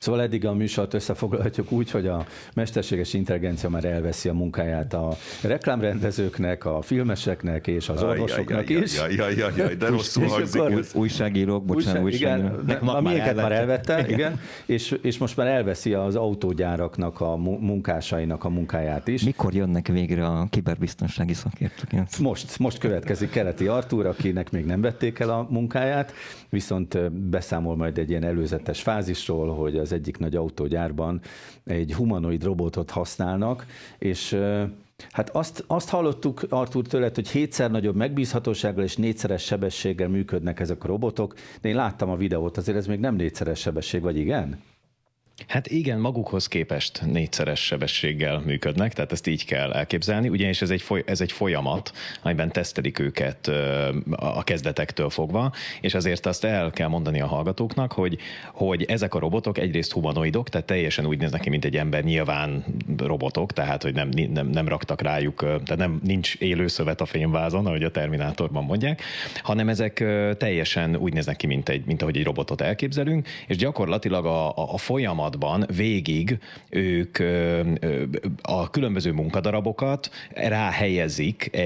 Szóval eddig a műsort összefoglalhatjuk úgy, hogy a mesterséges intelligencia már elveszi a munkáját a reklámrendezőknek, a filmeseknek és az orvosoknak is. De rosszul hangzik. Újságírók, bocsánat, újságírók. A miénket már elvette, igen, és most már elveszi az autógyáraknak a munkásainak a munkáját is. Mikor jönnek végre a kiberbiztonsági szakértők? Most következik Keleti Artúr, akinek még nem vették el a munkáját, viszont beszámol majd egy ilyen előzetes fázisról, hogy az egyik nagy autógyárban egy humanoid robotot használnak, és hát azt hallottuk, Artúr, tőled, hogy 7-szer nagyobb megbízhatósággal és 4-szeres sebességgel működnek ezek a robotok, de én láttam a videót, azért ez még nem 4-szeres sebesség, vagy igen? Hát igen, magukhoz képest 4-szeres sebességgel működnek, tehát ezt így kell elképzelni, ugyanis ez egy folyamat, amiben tesztelik őket a kezdetektől fogva, és azért azt el kell mondani a hallgatóknak, hogy ezek a robotok egyrészt humanoidok, tehát teljesen úgy néznek ki, mint egy ember, nyilván robotok, tehát hogy nem raktak rájuk, tehát nincs élő szövet a fényvázon, ahogy a Terminátorban mondják, hanem ezek teljesen úgy néznek ki, mint ahogy egy robotot elképzelünk, és gyakorlatilag a folyamat végig ők a különböző munkadarabokat ráhelyezik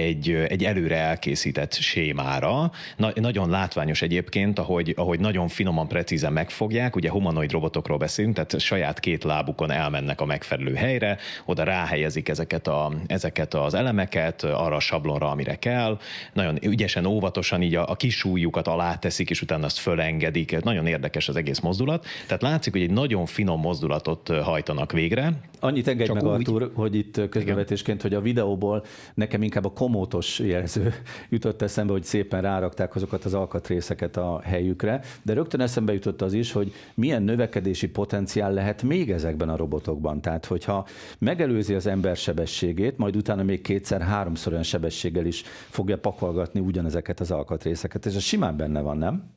egy előre elkészített sémára. Nagyon látványos egyébként, ahogy nagyon finoman, precízen megfogják, ugye humanoid robotokról beszélünk, tehát saját két lábukon elmennek a megfelelő helyre, oda ráhelyezik ezeket az elemeket arra a sablonra, amire kell. Nagyon ügyesen, óvatosan így a kis ujjukat alá teszik, és utána azt fölengedik. Nagyon érdekes az egész mozdulat. Tehát látszik, hogy egy nagyon finom mozdulatot hajtanak végre. Annyit engedj meg, Artúr, hogy itt közbevetésként, hogy a videóból nekem inkább a komótos jelző jutott eszembe, hogy szépen rárakták azokat az alkatrészeket a helyükre, de rögtön eszembe jutott az is, hogy milyen növekedési potenciál lehet még ezekben a robotokban. Tehát, hogyha megelőzi az ember sebességét, majd utána még 2-3-szor olyan sebességgel is fogja pakolgatni ugyanezeket az alkatrészeket, és ez simán benne van, nem?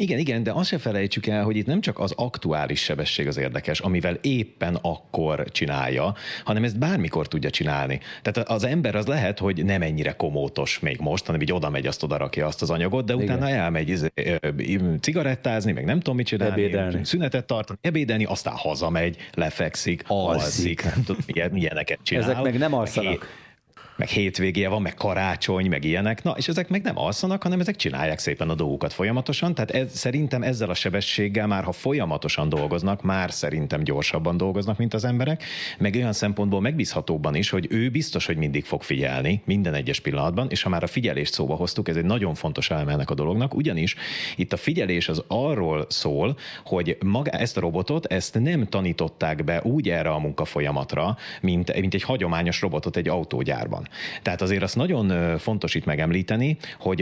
Igen, de azt se felejtsük el, hogy itt nem csak az aktuális sebesség az érdekes, amivel éppen akkor csinálja, hanem ezt bármikor tudja csinálni. Tehát az ember az lehet, hogy nem ennyire komótos még most, hanem így oda megy, azt oda rakja azt az anyagot, de utána elmegy cigarettázni, meg nem tudom mit csinálni, ebédelni. Szünetet tartani, ebédelni, aztán hazamegy, lefekszik, alszik, nem tudom, milyeneket csinál. Ezek meg nem alszanak. Meg hétvégéje van, meg karácsony, meg ilyenek. Na, és ezek meg nem alszanak, hanem ezek csinálják szépen a dolgokat folyamatosan. Tehát szerintem ezzel a sebességgel már, ha folyamatosan dolgoznak, már szerintem gyorsabban dolgoznak, mint az emberek. Meg olyan szempontból megbízhatóbban is, hogy ő biztos, hogy mindig fog figyelni minden egyes pillanatban, és ha már a figyelést szóba hoztuk, ez egy nagyon fontos eleme ennek a dolognak, ugyanis itt a figyelés az arról szól, hogy ezt a robotot, ezt nem tanították be úgy erre a munkafolyamatra, mint egy hagyományos robotot egy autógyárban. Tehát azért azt nagyon fontos itt megemlíteni, hogy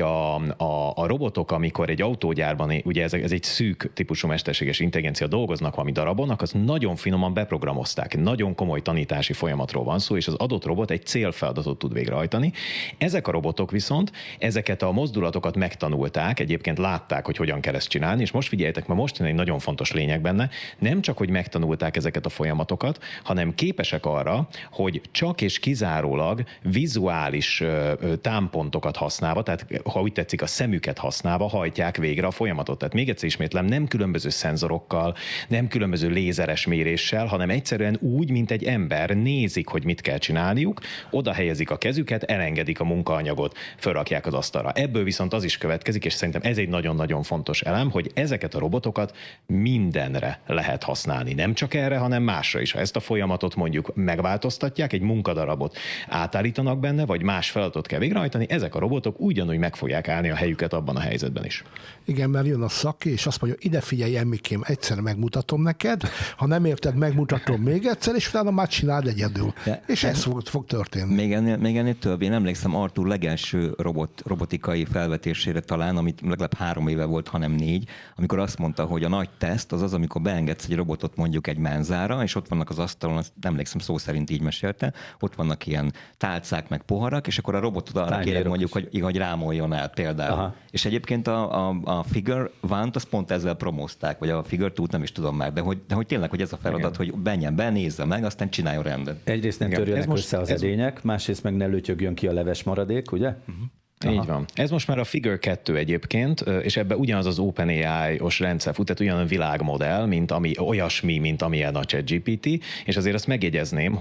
a robotok, amikor egy autógyárban, ugye ez egy szűk típusú mesterséges intelligencia dolgoznak valami darabon, az nagyon finoman beprogramozták. Nagyon komoly tanítási folyamatról van szó, és az adott robot egy célfeladatot tud végrehajtani. Ezek a robotok viszont ezeket a mozdulatokat megtanulták, egyébként látták, hogy hogyan kell ezt csinálni, és most figyeljetek, mert most jön egy nagyon fontos lényeg benne, nem csak, hogy megtanulták ezeket a folyamatokat, hanem képesek arra, hogy csak és kizárólag vizuális támpontokat használva, tehát ha úgy tetszik, a szemüket használva hajtják végre a folyamatot. Tehát még egyszer ismétlem, nem különböző szenzorokkal, nem különböző lézeres méréssel, hanem egyszerűen úgy, mint egy ember nézik, hogy mit kell csinálniuk, oda helyezik a kezüket, elengedik a munkaanyagot, felrakják az asztalra. Ebből viszont az is következik, és szerintem ez egy nagyon-nagyon fontos elem, hogy ezeket a robotokat mindenre lehet használni. Nem csak erre, hanem másra is. Ha ezt a folyamatot mondjuk megváltoztatják, egy munkadarabot átállítanak benne, vagy más feladatot kell végrehajtani, ezek a robotok ugyanúgy meg fogják állni a helyüket abban a helyzetben is. Igen, mert jön a szaki, és azt mondja, ide figyelj, Emmikém, egyszer megmutatom neked, ha nem érted, megmutatom még egyszer, és utána már csináld egyedül. És ez fog történni. Még ennél több. Én emlékszem Artúr legelső robotikai felvetésére talán, amit legalább 3 éve volt, hanem 4, amikor azt mondta, hogy a nagy teszt az, amikor beengedsz egy robotot mondjuk egy menzára, és ott vannak az asztalon, azt nem emlékszem, szó szerint így mesélte, ott vannak ilyen tálcák meg poharak, és akkor a robotot arra kérek mondjuk, hogy rámoljon el például. Aha. És egyébként a Figure One-t azt pont ezzel promózták, vagy a Figure Two-t nem is tudom már, de hogy tényleg, hogy ez a feladat, igen, hogy menjen be, nézze meg, aztán csináljon rendet. Egyrészt nem törjönnek össze az edények, másrészt meg ne lötyögjön ki a leves maradék, ugye? Így van. Ez most már a Figure 2 egyébként, és ebbe ugyanaz az OpenAI-os rendszer fut, tehát ugyanolyan világmodell, mint amilyen a ChatGPT, és azért azt megjegyezném,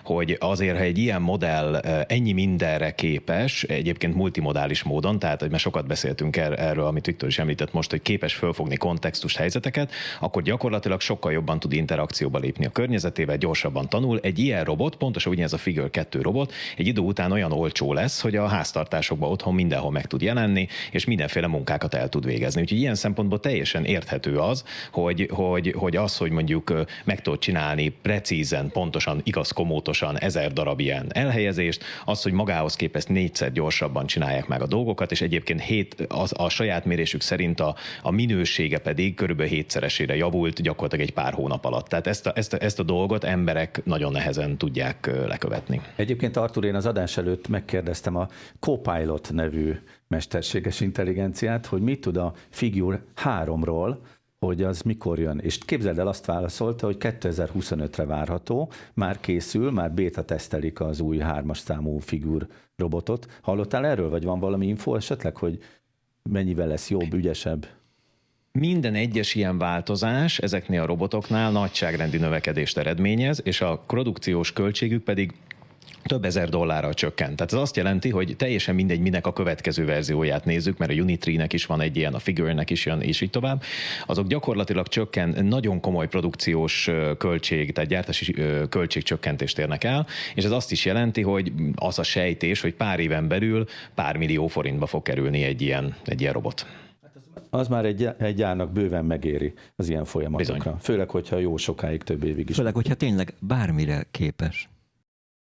hogy azért, ha egy ilyen modell ennyi mindenre képes, egyébként multimodális módon, tehát mert sokat beszéltünk erről, amit Viktor is említett most, hogy képes fölfogni kontextus helyzeteket, akkor gyakorlatilag sokkal jobban tud interakcióba lépni a környezetével, gyorsabban tanul. Egy ilyen robot, pontosan ugyanez a Figure 2 robot, egy idő után olyan olcsó lesz, hogy a háztartásokban otthon mindenhol meg tud jelenni, és mindenféle munkákat el tud végezni. Úgyhogy ilyen szempontból teljesen érthető az, hogy mondjuk meg tudod csinálni precízen, pontosan, igaz komótosan 1000 darab ilyen elhelyezést, az, hogy magához képest 4-szer gyorsabban csinálják meg a dolgokat, és egyébként a saját mérésük szerint a minősége pedig körülbelül 7-szeresére javult gyakorlatilag egy pár hónap alatt. Tehát ezt a dolgot emberek nagyon nehezen tudják lekövetni. Egyébként Artur, én az adás előtt megkérdeztem a Copilot nevű mesterséges intelligenciát, hogy mit tud a Figure 3-ról, hogy az mikor jön. És képzeld el, azt válaszolta, hogy 2025-re várható, már készül, már béta tesztelik az új 3-as számú Figure robotot. Hallottál erről, vagy van valami info esetleg, hogy mennyivel lesz jobb, ügyesebb? Minden egyes ilyen változás ezeknél a robotoknál nagyságrendi növekedést eredményez, és a produkciós költségük pedig több ezer dollárral csökkent. Tehát ez azt jelenti, hogy teljesen mindegy, minek a következő verzióját nézzük, mert a Unitree-nek is van egy ilyen, a Figure-nek is jön, és így tovább. Azok gyakorlatilag nagyon komoly produkciós költség, tehát gyártási költségcsökkentést érnek el, és ez azt is jelenti, hogy az a sejtés, hogy pár éven belül pár millió forintba fog kerülni egy ilyen robot. Az már egy gyárnak bőven megéri az ilyen folyamatokra. Bizony. Főleg, hogyha jó sokáig, több évig is. Főleg, hogyha tényleg bármire képes.